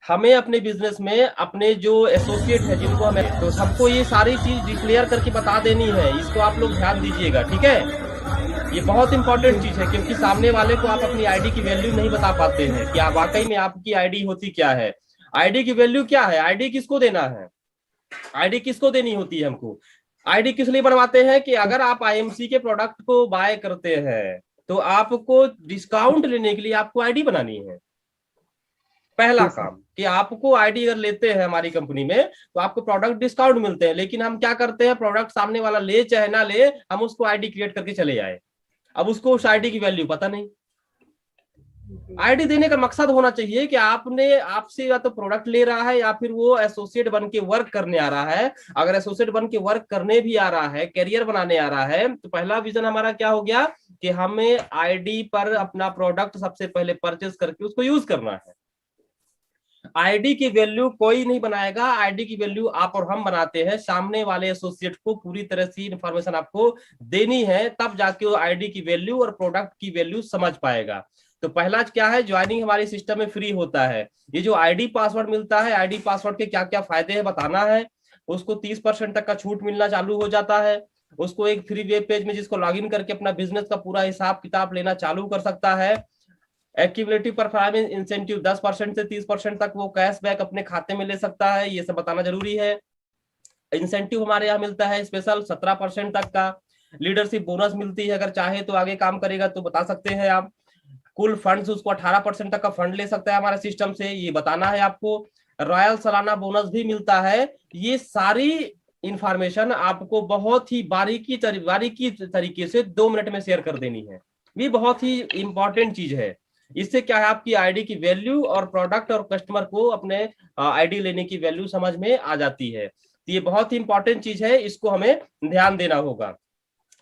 हमें अपने बिजनेस में अपने जो एसोसिएट है जिनको हमें, तो सबको ये सारी चीज डिक्लेयर करके बता देनी है। इसको आप लोग ध्यान दीजिएगा, ठीक है। ये बहुत इंपॉर्टेंट जी। चीज है, क्योंकि सामने वाले को आप अपनी आईडी की वैल्यू नहीं बता पाते हैं कि आप वाकई में आपकी आईडी होती क्या है। आईडी की वैल्यू क्या है, आईडी किसको देना है, आईडी किसको देनी होती है हमको। आईडी किस लिए बनवाते हैं कि अगर आप आईएमसी के प्रोडक्ट को बाय करते हैं तो आपको डिस्काउंट लेने के लिए आपको आईडी बनानी है। पहला जी सर। काम कि आपको आईडी अगर लेते हैं हमारी कंपनी में तो आपको प्रोडक्ट डिस्काउंट मिलते हैं, लेकिन हम क्या करते हैं, प्रोडक्ट सामने वाला ले चाहे ना ले, हम उसको आईडी क्रिएट करके चले जाए। अब उसको उस आईडी की वैल्यू पता नहीं। जी। आईडी देने का मकसद होना चाहिए कि आपने आपसे या तो प्रोडक्ट ले रहा है या फिर वो एसोसिएट बन के वर्क करने आ रहा है। अगर एसोसिएट बन के वर्क करने भी आ रहा है, कैरियर बनाने आ रहा है, तो पहला विजन हमारा क्या हो गया कि हमें आईडी पर अपना प्रोडक्ट सबसे पहले परचेस करके उसको यूज करना है। आईडी की वैल्यू कोई नहीं बनाएगा, आईडी की वैल्यू आप और हम बनाते हैं। सामने वाले एसोसिएट को पूरी तरह से इंफॉर्मेशन आपको देनी है, तब जाके वो आईडी की वैल्यू और प्रोडक्ट की वैल्यू समझ पाएगा। तो पहला क्या है, ज्वाइनिंग हमारे सिस्टम में फ्री होता है। ये जो आईडी पासवर्ड मिलता है, आईडी पासवर्ड के क्या क्या फायदे हैं बताना है। उसको 30% तक का छूट मिलना चालू हो जाता है। उसको एक फ्री वेब पेज में जिसको लॉगिन करके अपना बिजनेस का पूरा हिसाब किताब लेना चालू कर सकता है। एक्टिविटी परफॉर्मेंस इंसेंटिव 10% से 30% तक वो कैशबैक अपने खाते में ले सकता है, ये सब बताना जरूरी है। इंसेंटिव हमारे यहाँ मिलता है स्पेशल 17% तक का। लीडरशिप बोनस मिलती है, अगर चाहे तो आगे काम करेगा तो बता सकते हैं आप। कुल फंड्स उसको 18% तक का फंड ले सकता है हमारे सिस्टम से, ये बताना है आपको। रॉयल सालाना बोनस भी मिलता है। ये सारी इंफॉर्मेशन आपको बहुत ही बारीकी तरीके से 2 मिनट में शेयर कर देनी है। ये बहुत ही इंपॉर्टेंट चीज है। इससे क्या है, आपकी आईडी की वैल्यू और प्रोडक्ट और कस्टमर को अपने आईडी लेने की वैल्यू समझ में आ जाती है। तो ये बहुत ही इंपॉर्टेंट चीज है, इसको हमें ध्यान देना होगा।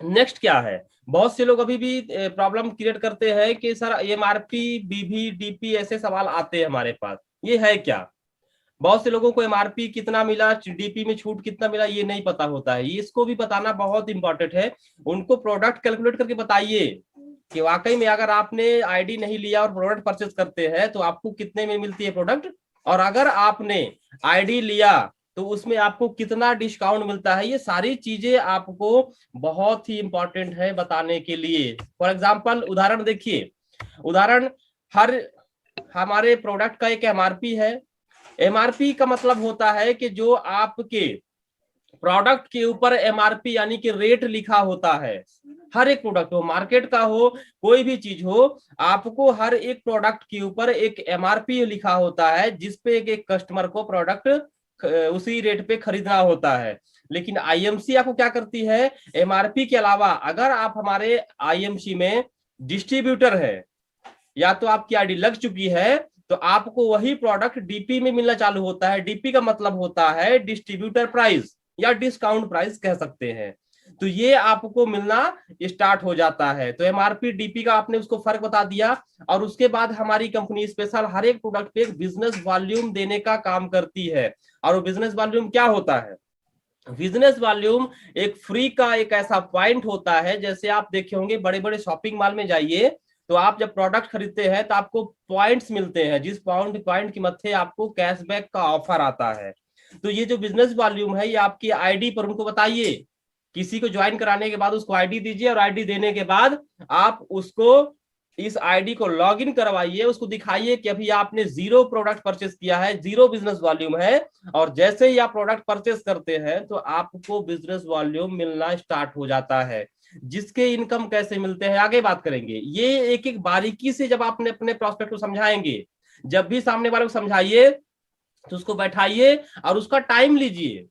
नेक्स्ट क्या है, बहुत से लोग अभी भी प्रॉब्लम क्रिएट करते हैं कि सर एमआरपी, बीवी, डीपी ऐसे सवाल आते हैं हमारे पास, ये है क्या। बहुत से लोगों को एमआरपी कितना मिला, डीपी में छूट कितना मिला, ये नहीं पता होता है। इसको भी बताना बहुत इंपॉर्टेंट है। उनको प्रोडक्ट कैलकुलेट करके बताइए कि वाकई में अगर आपने आईडी नहीं लिया और प्रोडक्ट परचेस करते हैं तो आपको कितने में मिलती है प्रोडक्ट, और अगर आपने आईडी लिया तो उसमें आपको कितना डिस्काउंट मिलता है। ये सारी चीजें आपको बहुत ही इंपॉर्टेंट है बताने के लिए। फॉर एग्जाम्पल उदाहरण देखिए, उदाहरण, हर हमारे प्रोडक्ट का एक एमआरपी है। एमआरपी का मतलब होता है कि जो आपके प्रोडक्ट के ऊपर एमआरपी यानी कि रेट लिखा होता है। हर एक प्रोडक्ट हो, मार्केट का हो, कोई भी चीज हो, आपको हर एक प्रोडक्ट के ऊपर एक एमआरपी लिखा होता है, जिसपे एक कस्टमर को प्रोडक्ट उसी रेट पे खरीदना होता है। लेकिन आईएमसी आपको क्या करती है, एमआरपी के अलावा अगर आप हमारे आईएमसी में डिस्ट्रीब्यूटर है या तो आपकी आईडी लग चुकी है, तो आपको वही प्रोडक्ट डीपी में मिलना चालू होता है। डीपी का मतलब होता है डिस्ट्रीब्यूटर प्राइस या डिस्काउंट प्राइस कह सकते हैं। तो ये आपको मिलना स्टार्ट हो जाता है। तो एमआरपी डीपी का आपने उसको फर्क बता दिया। और उसके बाद हमारी कंपनी स्पेशल हर एक प्रोडक्ट पे एक बिजनेस वॉल्यूम देने का काम करती है। और वो बिजनेस वॉल्यूम क्या होता है, बिजनेस वॉल्यूम एक फ्री का एक ऐसा पॉइंट होता है। जैसे आप देखे होंगे बड़े बड़े शॉपिंग मॉल में जाइए, तो आप जब प्रोडक्ट खरीदते हैं तो आपको पॉइंट्स मिलते हैं, जिस पॉइंट की मध्य आपको कैशबैक का ऑफर आता है। तो ये जो बिजनेस वॉल्यूम है, ये आपकी आईडी पर उनको बताइए। किसी को ज्वाइन कराने के बाद उसको आईडी दीजिए, और आईडी देने के बाद आप उसको इस आईडी को लॉग इन करवाइए, उसको दिखाइए कि अभी आपने 0 प्रोडक्ट परचेस किया है, 0 बिजनेस वॉल्यूम है। और जैसे ही आप प्रोडक्ट परचेस करते हैं तो आपको बिजनेस वॉल्यूम मिलना स्टार्ट हो जाता है। जिसके इनकम कैसे मिलते हैं आगे बात करेंगे। ये एक एक बारीकी से जब आपने अपने प्रोस्पेक्ट को समझाएंगे, जब भी सामने वाले को समझाइए तो उसको बैठाइए और उसका टाइम लीजिए।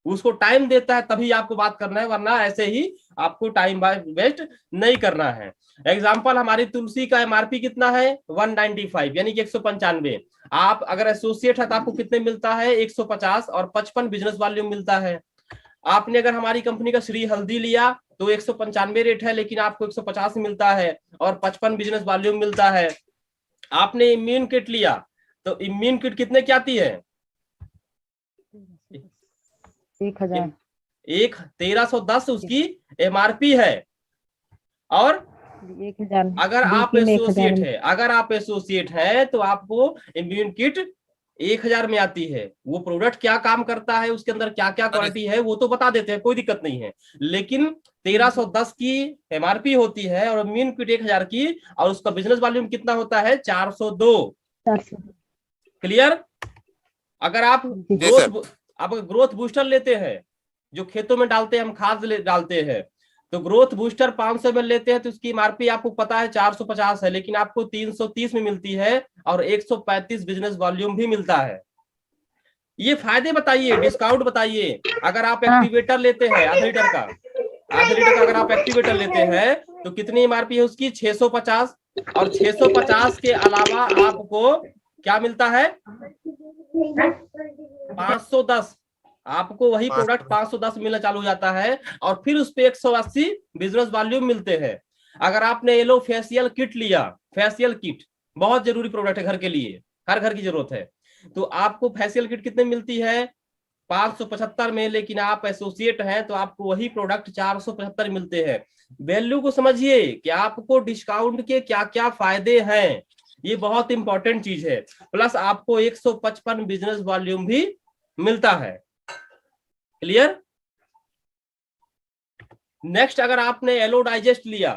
उसको टाइम देता है तभी आपको बात करना है, वरना ऐसे ही आपको टाइम वेस्ट नहीं करना है। एग्जाम्पल, हमारी तुलसी का एमआरपी कितना है, 195 यानी कि 195। आप अगर एसोसिएट है तो आपको कितने मिलता है, 150 और 55 बिजनेस वॉल्यूम मिलता है। आपने अगर हमारी कंपनी का श्री हल्दी लिया तो 195 रेट है, लेकिन आपको 150 मिलता है और 55 बिजनेस वॉल्यूम मिलता है। आपने इम्यून किट लिया तो इम्यून किट कितने की आती है, 1000। 1310 उसकी एमआरपी है। और 1000 अगर आप डीपी में 1000 एसोसिएट है, अगर आप एसोसिएट है तो आपको इम्यून किट 1000 में आती है, वो प्रोडक्ट क्या काम करता है, उसके अंदर क्या क्या क्वालिटी है वो तो बता देते हैं, कोई दिक्कत नहीं है। लेकिन 1310 की एमआरपी होती है और मीन क्विट 1000 की, और उसका बिजनेस वॉल्यूम कितना होता है, 402। 400। क्लियर? अगर आप जी सर। ग्रोथ बूस्टर लेते हैं, जो खेतों में डालते हैं, हम खाद डालते हैं, तो ग्रोथ बूस्टर 500 में लेते हैं तो उसकी एमआरपी आपको पता है 450 है, लेकिन आपको 330 में मिलती है और 135 बिजनेस वॉल्यूम भी मिलता है। ये फायदे बताइए, डिस्काउंट बताइए। अगर आप एक्टिवेटर लेते हैं आधा लीटर का, अगर आप एक्टिवेटर लेते हैं तो कितनी एमआरपी है उसकी, 650, और 650 के अलावा आपको क्या मिलता है, 510। आपको वही प्रोडक्ट 510 मिलना चालू हो जाता है, और फिर उस पे 180 बिजनेस वॉल्यूम मिलते हैं। अगर आपने ये लो फेशियल किट लिया, फेशियल किट बहुत जरूरी प्रोडक्ट है घर के लिए, हर घर की जरूरत है, तो आपको फेशियल किट कितने मिलती है, 575 में, लेकिन आप एसोसिएट हैं तो आपको वही प्रोडक्ट 475 मिलते हैं। वैल्यू को समझिए कि आपको डिस्काउंट के क्या क्या फायदे हैं, ये बहुत इंपॉर्टेंट चीज है। प्लस आपको 155 बिजनेस वॉल्यूम भी मिलता है। क्लियर? नेक्स्ट, अगर आपने एलो डाइजेस्ट लिया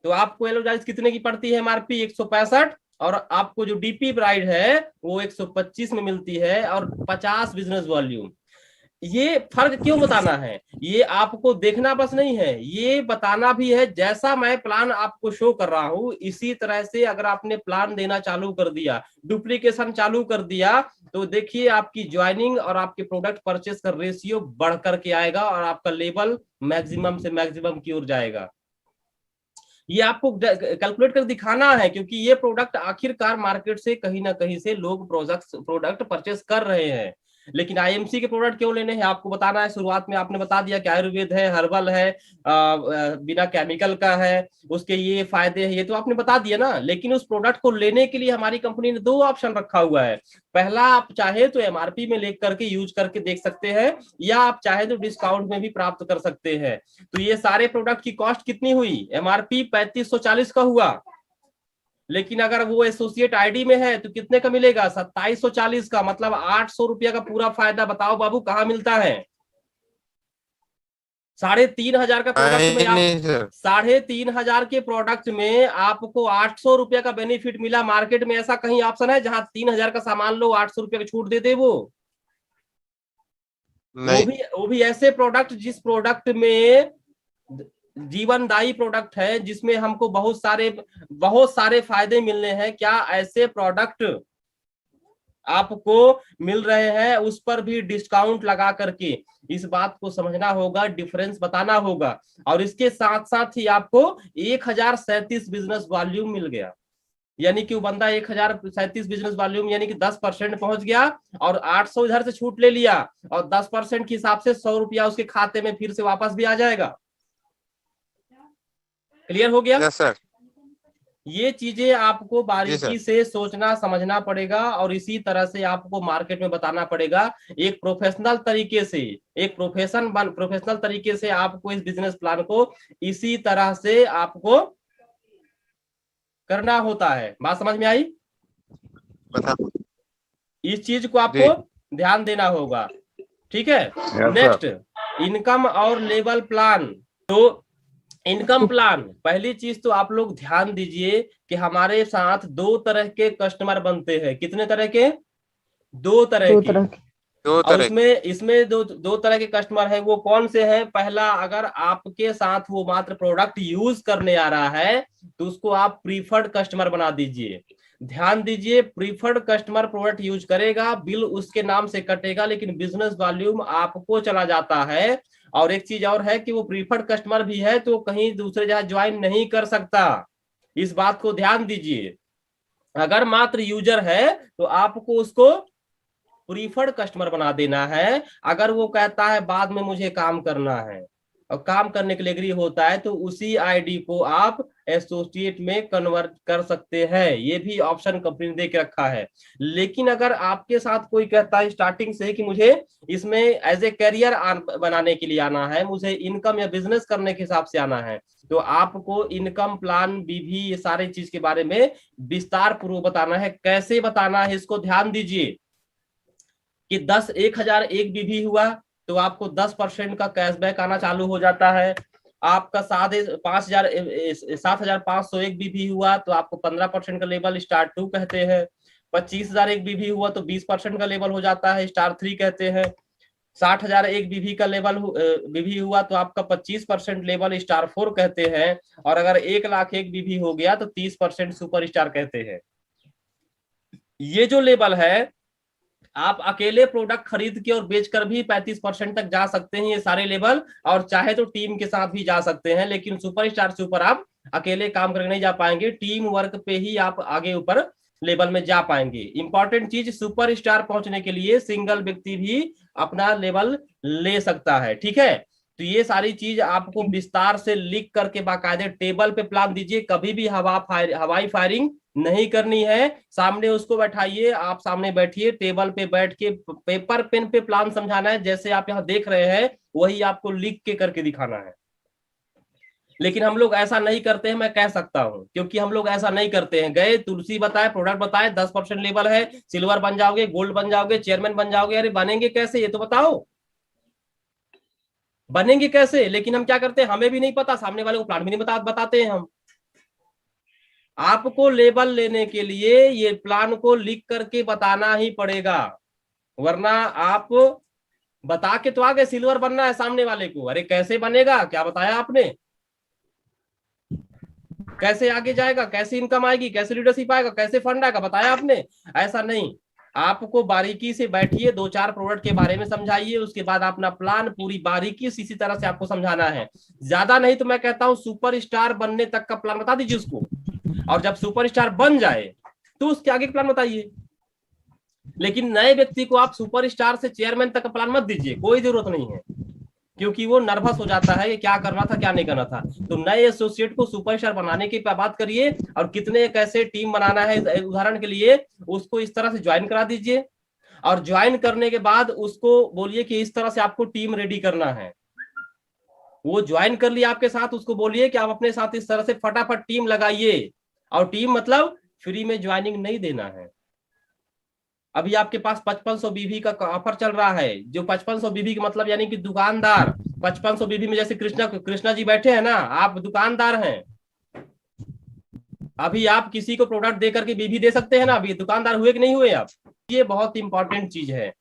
तो आपको एलो डाइजेस्ट कितने की पड़ती है एमआरपी, 165, और आपको जो डीपी ब्राइड है वो 125 में मिलती है और 50 बिजनेस वॉल्यूम। ये फर्क क्यों बताना है, ये आपको देखना बस नहीं है, ये बताना भी है। जैसा मैं प्लान आपको शो कर रहा हूं इसी तरह से अगर आपने प्लान देना चालू कर दिया, डुप्लीकेशन चालू कर दिया, तो देखिए आपकी ज्वाइनिंग और आपके प्रोडक्ट परचेस का रेशियो बढ़ करके आएगा और आपका लेवल मैक्सिमम से मैक्सिमम की ओर जाएगा। ये आपको कैलकुलेट कर दिखाना है, क्योंकि ये प्रोडक्ट आखिरकार मार्केट से कहीं ना कहीं से लोग प्रोडक्ट परचेस कर रहे हैं। लेकिन आईएमसी के प्रोडक्ट क्यों लेने हैं आपको बताना है। शुरुआत में आपने बता दिया कि आयुर्वेद है, हर्बल है, बिना केमिकल का है, उसके ये फायदे हैं, ये तो आपने बता दिया ना। लेकिन उस प्रोडक्ट को लेने के लिए हमारी कंपनी ने 2 ऑप्शन रखा हुआ है। पहला, आप चाहे तो एमआरपी में लेकर करके यूज करके देख सकते हैं, या आप चाहे तो डिस्काउंट में भी प्राप्त कर सकते हैं। तो ये सारे प्रोडक्ट की कॉस्ट कितनी हुई, एमआरपी 3540 का हुआ, लेकिन अगर वो एसोसिएट आईडी में है तो कितने का मिलेगा, 2740 का, मतलब 800 रुपया का पूरा फायदा। बताओ बाबू कहाँ मिलता है, 3500 का प्रोडक्ट में आप 3500 के प्रोडक्ट में आपको 800 रुपया का बेनिफिट मिला। मार्केट में ऐसा कहीं ऑप्शन है जहां 3000 का सामान लो 800 रुपया की छूट दे दे वो भी ऐसे प्रोडक्ट जिस प्रोडक्ट में जीवनदायी प्रोडक्ट है, जिसमें हमको बहुत सारे फायदे मिलने हैं। क्या ऐसे प्रोडक्ट आपको मिल रहे हैं, उस पर भी डिस्काउंट लगा करके? इस बात को समझना होगा, डिफरेंस बताना होगा। और इसके साथ साथ ही आपको 1037 बिजनेस वॉल्यूम मिल गया, यानी कि वो बंदा 1037 बिजनेस वॉल्यूम यानी कि 10% पहुंच गया, और 800 इधर से छूट ले लिया, और 10% के हिसाब से 100 रुपया उसके खाते में फिर से वापस भी आ जाएगा। क्लियर हो गया? Yes sir. ये चीजें आपको बारीकी से सोचना समझना पड़ेगा, और इसी तरह से आपको मार्केट में बताना पड़ेगा। एक प्रोफेशनल तरीके से, एक प्रोफेशनल तरीके से आपको इस बिजनेस प्लान को इसी तरह से आपको करना होता है। बात समझ में आई? इस चीज को आपको ध्यान देना होगा, ठीक है। नेक्स्ट, इनकम और लेवल प्लान। तो इनकम प्लान, पहली चीज तो आप लोग ध्यान दीजिए कि हमारे साथ 2 तरह के कस्टमर बनते हैं। कितने तरह के? 2 तरह के। और इसमें दो तरह के कस्टमर हैं। वो कौन से हैं? पहला, अगर आपके साथ वो मात्र प्रोडक्ट यूज करने आ रहा है तो उसको आप प्रीफर्ड कस्टमर बना दीजिए। ध्यान दीजिए, प्रीफर्ड कस्टमर प्रोडक्ट यूज करेगा, बिल उसके नाम से कटेगा, लेकिन बिजनेस वॉल्यूम आपको चला जाता है। और एक चीज और है कि वो प्रीफर्ड कस्टमर भी है तो कहीं दूसरे जगह ज्वाइन नहीं कर सकता। इस बात को ध्यान दीजिए। अगर मात्र यूजर है तो आपको उसको प्रीफर्ड कस्टमर बना देना है। अगर वो कहता है बाद में मुझे काम करना है और काम करने के लिए एग्री होता है, तो उसी आईडी को आप एसोसिएट में कन्वर्ट कर सकते हैं। ये भी ऑप्शन कंपनी ने दे के रखा है। लेकिन अगर आपके साथ कोई कहता है स्टार्टिंग से कि मुझे इसमें एज ए करियर बनाने के लिए आना है, मुझे इनकम या बिजनेस करने के हिसाब से आना है, तो आपको इनकम प्लान भी ये सारे चीज के बारे में विस्तार पूर्वक बताना है। कैसे बताना है इसको ध्यान दीजिए। कि 10,001 बीबी हुआ तो आपको 10% का कैशबैक आना चालू हो जाता है। आपका 7,501 बीबी हुआ तो आपको 15% का लेवल स्टार 2 कहते हैं। 25,001 बीबी हुआ तो 20% का लेवल हो जाता है, स्टार 3 कहते हैं। 60,001 बीबी का लेवल बीबी हुआ तो आपका 25% लेवल स्टार 4 कहते हैं। और अगर 1,01,000 बीबी हो गया तो 30% सुपर स्टार कहते हैं। ये जो लेवल है आप अकेले प्रोडक्ट खरीद के और बेचकर भी 35% तक जा सकते हैं, ये सारे लेवल, और चाहे तो टीम के साथ भी जा सकते हैं। लेकिन सुपर स्टार से ऊपर आप अकेले काम करके नहीं जा पाएंगे, टीम वर्क पे ही आप आगे ऊपर लेवल में जा पाएंगे। इंपॉर्टेंट चीज, सुपर स्टार पहुंचने के लिए सिंगल व्यक्ति भी अपना लेवल ले सकता है, ठीक है। तो ये सारी चीज आपको विस्तार से लिख करके बाकायदे टेबल पे प्लान दीजिए। कभी भी हवाई फायरिंग नहीं करनी है, सामने उसको बैठाइए, आप सामने बैठिए, टेबल पे बैठ के पेपर पेन पे प्लान समझाना है। जैसे आप यहाँ देख रहे हैं वही आपको लिख के करके दिखाना है। लेकिन हम लोग ऐसा नहीं करते हैं, मैं कह सकता हूं, क्योंकि हम लोग ऐसा नहीं करते हैं। गए, तुलसी बताए, प्रोडक्ट बताए, 10% लेवल है, सिल्वर बन जाओगे, गोल्ड बन जाओगे, चेयरमैन बन जाओगे। अरे बनेंगे कैसे, ये तो बताओ, बनेंगे कैसे? लेकिन हम क्या करते हैं, हमें भी नहीं पता, सामने वाले को प्लान भी नहीं बताते हैं हम। आपको लेबल लेने के लिए ये प्लान को लिख करके बताना ही पड़ेगा, वरना आप बता के तो आगे सिल्वर बनना है सामने वाले को, अरे कैसे बनेगा, क्या बताया आपने, कैसे आगे जाएगा, कैसे इनकम आएगी, कैसे लीडरशिप आएगा, कैसे फंड आएगा, बताया आपने? ऐसा नहीं, आपको बारीकी से बैठिए, 2-4 प्रोडक्ट के बारे में समझाइए, उसके बाद अपना प्लान पूरी बारीकी से इसी तरह से आपको समझाना है। ज्यादा नहीं तो मैं कहता हूं सुपर स्टार बनने तक का प्लान बता दीजिए उसको, और जब सुपर स्टार बन जाए तो उसके आगे प्लान बताइए। लेकिन नए व्यक्ति को आप सुपर स्टार से चेयरमैन तक का प्लान मत दीजिए, कोई जरूरत नहीं है, क्योंकि वो नर्वस हो जाता है कि क्या करना था क्या नहीं करना था। तो नए एसोसिएट को सुपरस्टार बनाने की बात करिए, और कितने कैसे टीम बनाना है, उदाहरण के लिए उसको इस तरह से ज्वाइन करा दीजिए, और ज्वाइन करने के बाद उसको बोलिए कि इस तरह से आपको टीम रेडी करना है। वो ज्वाइन कर लिया आपके साथ, उसको बोलिए कि आप अपने साथ इस तरह से फटाफट टीम लगाइए, और टीम मतलब फ्री में ज्वाइनिंग नहीं देना है। अभी आपके पास 5500 बीबी का ऑफर चल रहा है, जो 5500 बीबी का मतलब यानी कि दुकानदार 5500 बीबी में, जैसे कृष्णा जी बैठे हैं ना, आप दुकानदार हैं, अभी आप किसी को प्रोडक्ट दे करके बीबी दे सकते हैं ना, अभी दुकानदार हुए कि नहीं हुए आप? ये बहुत इंपॉर्टेंट चीज है।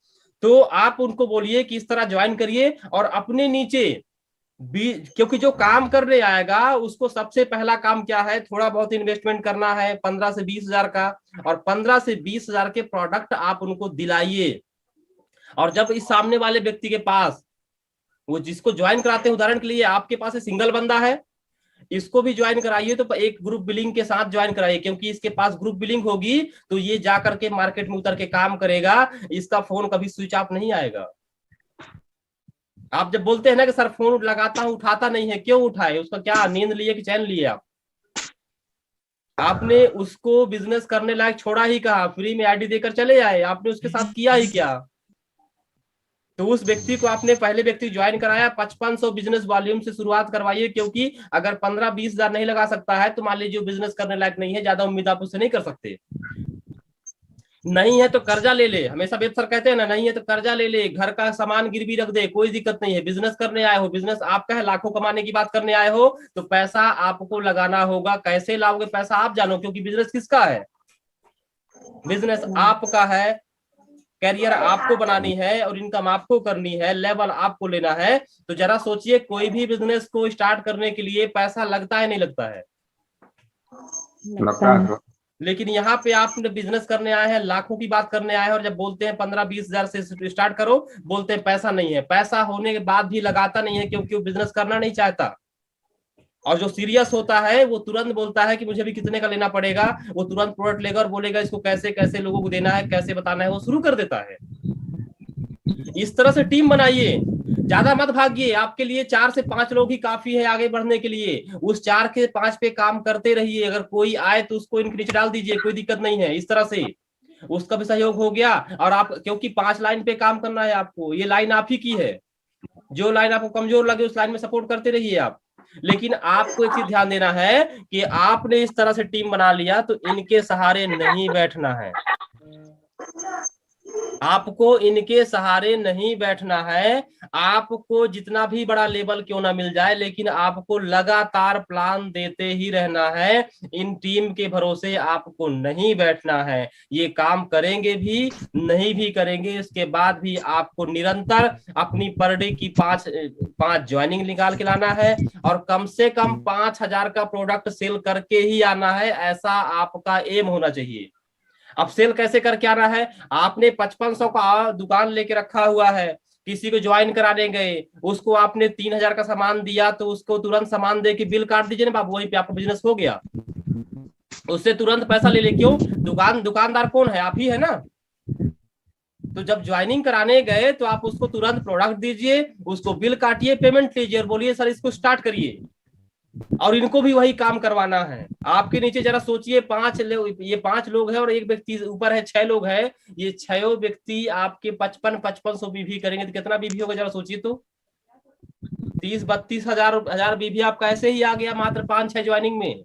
तो आप उनको बोलिए कि इस तरह ज्वाइन करिए, और अपने नीचे क्योंकि जो काम करने आएगा उसको सबसे पहला काम क्या है, थोड़ा बहुत इन्वेस्टमेंट करना है 15 से 20 हजार का, और 15 से 20 हजार के प्रोडक्ट आप उनको दिलाइए। और जब इस सामने वाले व्यक्ति के पास, वो जिसको ज्वाइन कराते हैं, उदाहरण के लिए आपके पास सिंगल बंदा है, इसको भी ज्वाइन कराइए तो एक ग्रुप बिलिंग के साथ ज्वाइन कराइए, क्योंकि इसके पास ग्रुप बिलिंग होगी तो ये जाकर के मार्केट में उतर के काम करेगा, इसका फोन कभी स्विच ऑफ नहीं आएगा। आप जब बोलते हैं ना कि सर फोन लगाता हूं उठाता नहीं है, क्यों उठाए, उसका क्या नींद लिए कि चैन लिए? आपने उसको बिजनेस करने लायक छोड़ा ही कहा, फ्री में आईडी देकर चले आए, आपने उसके साथ किया ही क्या? तो उस व्यक्ति को आपने पहले व्यक्ति ज्वाइन कराया, 5500 बिजनेस वॉल्यूम से शुरुआत करवाइए, क्योंकि अगर 15-20 हजार नहीं लगा सकता है तो मान लीजिए बिजनेस करने लायक नहीं है, ज्यादा उम्मीद आप उससे नहीं कर सकते। नहीं है तो कर्जा ले ले, हमेशा वेद सर कहते हैं ना, नहीं है तो कर्जा ले ले, घर का सामान गिरवी रख दे, कोई दिक्कत नहीं है। बिजनेस करने आए हो, बिजनेस आपका है, लाखों कमाने की बात करने आए हो, तो पैसा आपको लगाना होगा। कैसे लाओगे पैसा आप जानो, क्योंकि बिजनेस किसका है? बिजनेस आपका है, कैरियर आपको बनानी है, और इनकम आपको करनी है, लेवल आपको लेना है। तो जरा सोचिए, कोई भी बिजनेस को स्टार्ट करने के लिए पैसा लगता है नहीं लगता है? लगता है। लेकिन यहाँ पे आप बिजनेस करने आए हैं, लाखों की बात करने आए हैं, और जब बोलते हैं 15-20 हजार से स्टार्ट करो, बोलते हैं पैसा नहीं है। पैसा होने के बाद भी लगाता नहीं है, क्योंकि वो बिजनेस करना नहीं चाहता। और जो सीरियस होता है वो तुरंत बोलता है कि मुझे भी कितने का लेना पड़ेगा, वो तुरंत प्रोडक्ट लेगा और बोलेगा इसको कैसे कैसे लोगों को देना है, कैसे बताना है, वो शुरू कर देता है। इस तरह से टीम बनाइए, ज्यादा मत भागिए, आपके लिए 4 से 5 लोग ही काफी है आगे बढ़ने के लिए। उस 4 के 5 पे काम करते रहिए, अगर कोई आए तो उसको इनके नीचे डाल दीजिए, कोई दिक्कत नहीं है। इस तरह से उसका भी सहयोग हो गया, और आप, क्योंकि 5 लाइन पे काम करना है आपको, ये लाइन आप ही की है, जो लाइन आपको कमजोर लगे उस लाइन में सपोर्ट करते रहिए आप। लेकिन आपको एक चीज ध्यान देना है कि आपने इस तरह से टीम बना लिया तो इनके सहारे नहीं बैठना है। आपको इनके सहारे नहीं बैठना है। आपको जितना भी बड़ा लेवल क्यों ना मिल जाए, लेकिन आपको लगातार प्लान देते ही रहना है। इन टीम के भरोसे आपको नहीं बैठना है। ये काम करेंगे भी, नहीं भी करेंगे, इसके बाद भी आपको निरंतर अपनी पर डे की पांच ज्वाइनिंग निकाल के लाना है और कम से कम 5,000 का प्रोडक्ट सेल करके ही आना है। ऐसा आपका एम होना चाहिए। अब सेल कैसे करके आना है? आपने 5500 का दुकान लेके रखा हुआ है, किसी को ज्वाइन कराने गए, उसको आपने 3,000 का सामान दिया, तो उसको तुरंत सामान दे के बिल काट दीजिए ना बाबू, वहीं पे आपका बिजनेस हो गया। उससे तुरंत पैसा ले ले। क्यों? दुकानदार कौन है? आप ही है ना। तो जब ज्वाइनिंग कराने गए तो आप उसको तुरंत प्रोडक्ट दीजिए, उसको बिल काटिए, पेमेंट लीजिए और बोलिए सर इसको स्टार्ट करिए। और इनको भी वही काम करवाना है। आपके नीचे जरा सोचिए, ये 5 लोग हैं और एक व्यक्ति ऊपर है, 6 लोग हैं। ये 6 व्यक्ति आपके 5500 बीवी करेंगे तो कितना बीवी होगा जरा सोचिए तो। 30-32 हजार बीवी आपका ऐसे ही आ गया मात्र 5-6 ज्वाइनिंग में।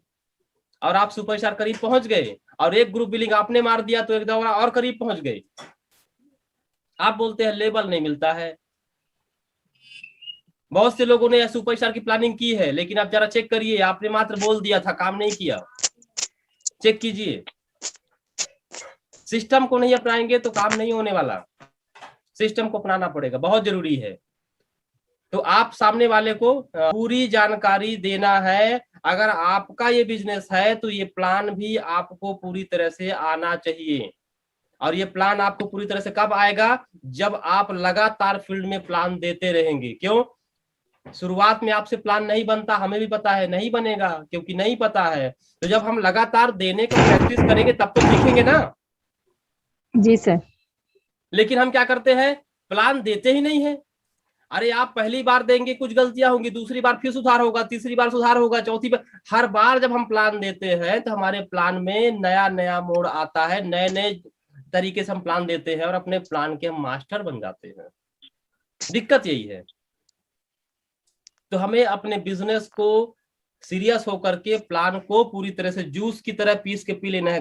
और आप सुपरस्टार करीब पहुंच गए और एक ग्रुप बिलिंग आपने मार दिया तो एक दौरा और करीब पहुंच गए। आप बोलते हैं लेबल नहीं मिलता है। बहुत से लोगों ने सुपरस्टार की प्लानिंग की है, लेकिन आप जरा चेक करिए, आपने मात्र बोल दिया था, काम नहीं किया। चेक कीजिए। सिस्टम को नहीं अपनाएंगे तो काम नहीं होने वाला। सिस्टम को अपनाना पड़ेगा, बहुत जरूरी है। तो आप सामने वाले को पूरी जानकारी देना है। अगर आपका ये बिजनेस है तो ये प्लान भी आपको पूरी तरह से आना चाहिए। और ये प्लान आपको पूरी तरह से कब आएगा? जब आप लगातार फील्ड में प्लान देते रहेंगे। क्यों? शुरुआत में आपसे प्लान नहीं बनता, हमें भी पता है नहीं बनेगा, क्योंकि नहीं पता है। तो जब हम लगातार देने का प्रैक्टिस करेंगे तब तो सीखेंगे ना। जी सर। लेकिन हम क्या करते हैं? प्लान देते ही नहीं है। अरे आप पहली बार देंगे कुछ गलतियां होंगी, दूसरी बार फिर सुधार होगा, तीसरी बार सुधार होगा, चौथी बार। हर बार जब हम प्लान देते हैं तो हमारे प्लान में नया नया मोड़ आता है, नए नए तरीके से हम प्लान देते हैं और अपने प्लान के हम मास्टर बन जाते हैं। दिक्कत यही है। तो हमें अपने बिजनेस को सीरियस होकर के प्लान को पूरी तरह से जूस की तरह पीस के पी लेना है।